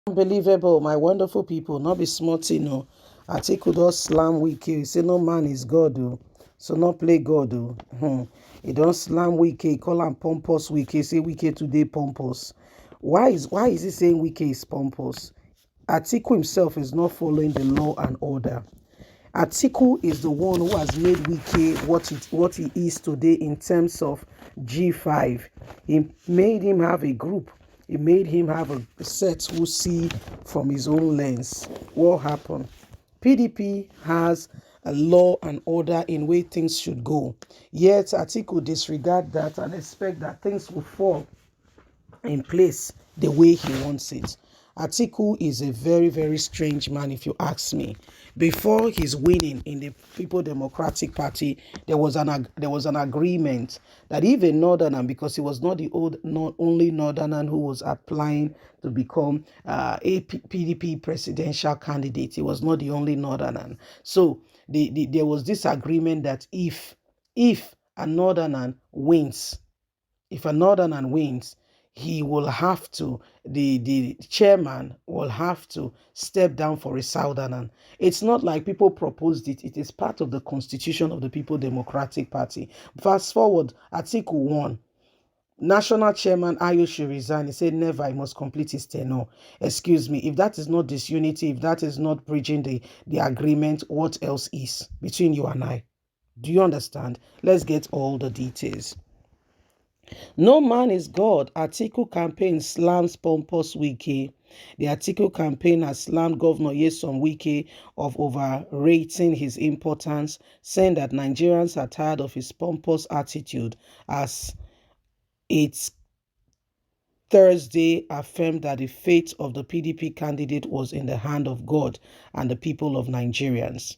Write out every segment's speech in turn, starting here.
Unbelievable, my wonderful people, not be smart, Atiku does slam Wike. He say no man is God, oh. So not play God, oh. He don't slam Wike, call him pompous Wike, say Wike today pompous. Why is he saying Wike is pompous? Atiku himself is not following the law and order. Atiku is the one who has made Wike what he is today in terms of G5. He made him have a group. He made him have a set who see from his own lens. What happened? PDP has a law and order in way things should go. Yet Atiku disregard that and expect that things will fall in place the way he wants it. Atiku is a very, very strange man, if you ask me. Before his winning in the People Democratic Party, there was an agreement that even Northern, because he was not only Northern who was applying to become a PDP presidential candidate. He was not the only Northern. So there was this agreement that if a Northern wins, if a Northerner wins, he will have to, the chairman will have to step down for a Southerner. It's not like people proposed it. It is part of the constitution of the People Democratic Party. Fast forward, Atiku won. National chairman Ayo should resign. He said, never, I must complete his tenure. Excuse me, if that is not disunity, if that is not bridging the agreement, what else is between you and I? Do you understand? Let's get all the details. No man is God. Atiku campaign slams pompous Wike. The Atiku campaign has slammed Governor Nyesom Wike of overrating his importance, saying that Nigerians are tired of his pompous attitude, as it's Thursday affirmed that the fate of the PDP candidate was in the hand of God and the people of Nigerians.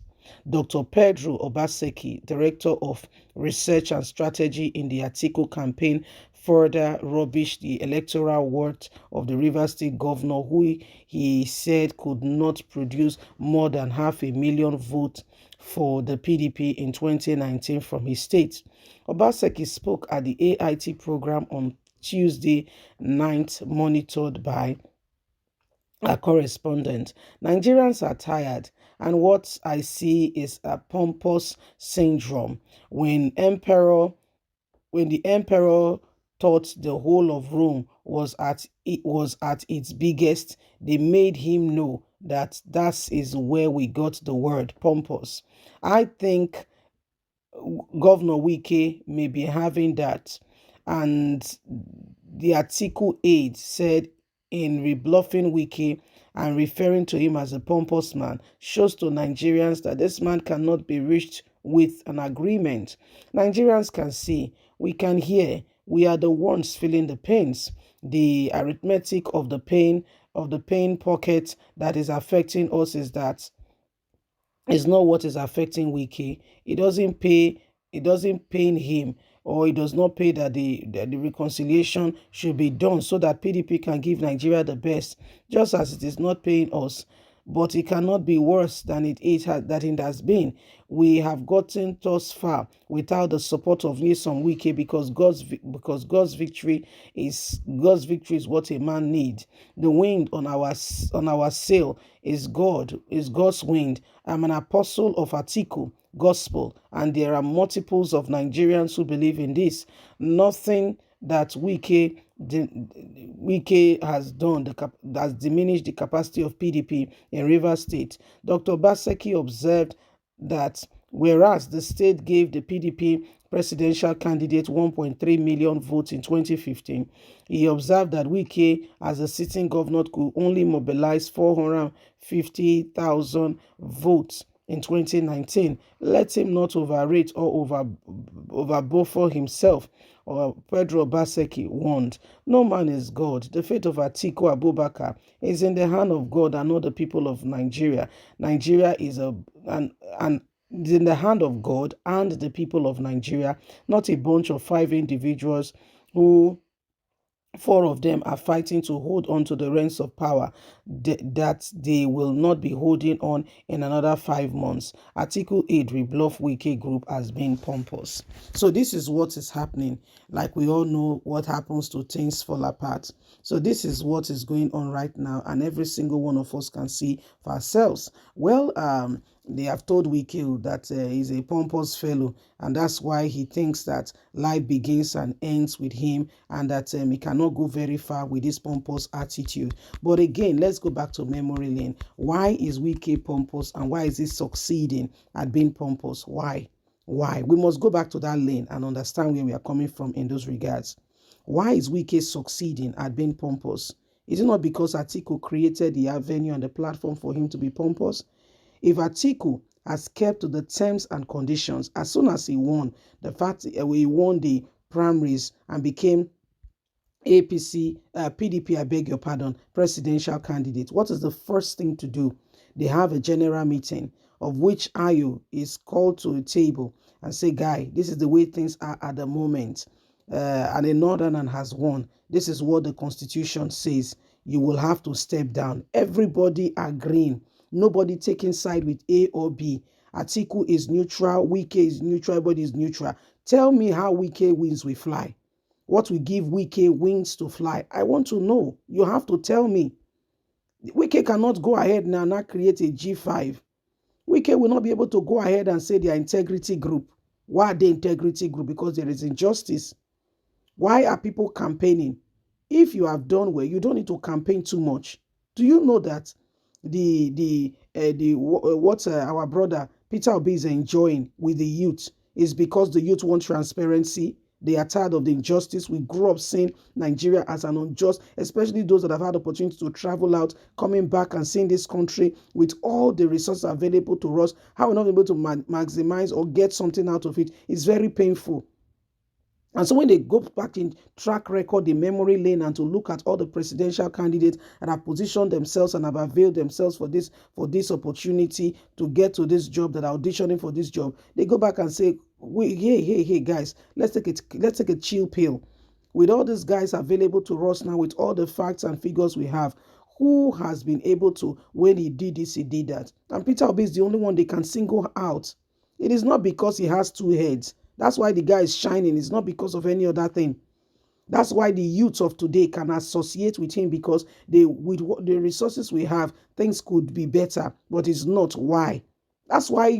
Dr. Pedro Obaseki, Director of Research and Strategy in the Atiku campaign, further rubbished the electoral worth of the Rivers State governor, who he said could not produce more than 500,000 votes for the PDP in 2019 from his state. Obaseki spoke at the AIT program on Tuesday night, monitored by a correspondent. Nigerians are tired, and what I see is a pompous syndrome. When the emperor thought the whole of Rome was at its biggest, they made him know that is where we got the word pompous. I think Governor Wike may be having that, and the Atiku aide said in rebluffing Wike and referring to him as a pompous man shows to Nigerians that this man cannot be reached with an agreement. Nigerians can see, we can hear, we are the ones feeling the pains, the arithmetic of the pain pocket that is affecting us is that it's not what is affecting Wiki. It doesn't pay. It doesn't pain him, or it does not pay that the reconciliation should be done so that PDP can give Nigeria the best, just as it is not paying us. But it cannot be worse than it has been. We have gotten thus far without the support of Nyesom Wike, because God's victory is what a man needs. The wind on our sail is God's wind. I'm an apostle of Atiku gospel, and there are multiples of Nigerians who believe in this. Nothing that Wike has done has diminished the capacity of PDP in Rivers State. Dr. Baseki observed that whereas the state gave the PDP presidential candidate 1.3 million votes in 2015, he observed that Wike, as a sitting governor, could only mobilize 450,000 votes in 2019. Let him not overrate or overbuffer himself. Or Pedro Baseki warned, no man is God. The fate of Atiku Abubakar is in the hand of God and not the people of Nigeria. Nigeria is in the hand of God and the people of Nigeria, not a bunch of 5 individuals who Four of them are fighting to hold on to the reins of power that they will not be holding on in another 5 months. Atiku aid rebuff Wike group as being pompous. So this is what is happening. Like we all know what happens to things fall apart. So this is what is going on right now, and every single one of us can see for ourselves. Well, they have told Wike that he's a pompous fellow, and that's why he thinks that life begins and ends with him, and that he cannot go very far with this pompous attitude. But again, let's go back to memory lane. Why is Wike pompous, and why is he succeeding at being pompous? Why? We must go back to that lane and understand where we are coming from in those regards. Why is Wike succeeding at being pompous? Is it not because Atiku created the avenue and the platform for him to be pompous? If Atiku has kept to the terms and conditions, as soon as he won, the fact he won the primaries and became PDP, I beg your pardon, presidential candidate, what is the first thing to do? They have a general meeting of which Ayo is called to a table and say, guy, this is the way things are at the moment. And a northerner has won. This is what the constitution says. You will have to step down. Everybody agreeing. Nobody taking side with A or B. Atiku is neutral. Wike is neutral. Everybody is neutral. Tell me how Wike wins we fly. What will give Wike wings to fly? I want to know. You have to tell me. Wike cannot go ahead now and not create a G5. Wike will not be able to go ahead and say they are integrity group. Why are they integrity group? Because there is injustice. Why are people campaigning? If you have done well, you don't need to campaign too much. Do you know that what our brother Peter Obi is enjoying with the youth is because the youth want transparency? They are tired of the injustice. We grew up seeing Nigeria as an unjust, especially those that have had the opportunity to travel out, coming back and seeing this country with all the resources available to us. How we're not able to maximize or get something out of it is very painful. And so when they go back in track record, the memory lane, and to look at all the presidential candidates that have positioned themselves and have availed themselves for this opportunity to get to this job, that are auditioning for this job, they go back and say, hey, guys, let's take a chill pill. With all these guys available to us now, with all the facts and figures we have, who has been able to, when he did this, he did that? And Peter Obi is the only one they can single out. It is not because he has two heads. That's why the guy is shining. It's not because of any other thing. That's why the youth of today can associate with him, because with the resources we have, things could be better, but it's not. Why? That's why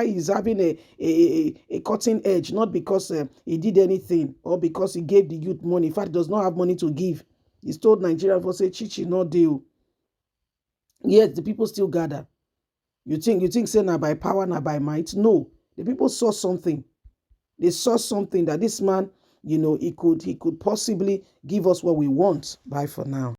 he's having a cutting edge, not because he did anything or because he gave the youth money. In fact, he does not have money to give. He's told Nigeria for say chichi no deal. Yet the people still gather. You think say na by power, na by might? No. The people saw something. They saw something that this man, he could possibly give us what we want. Bye for now.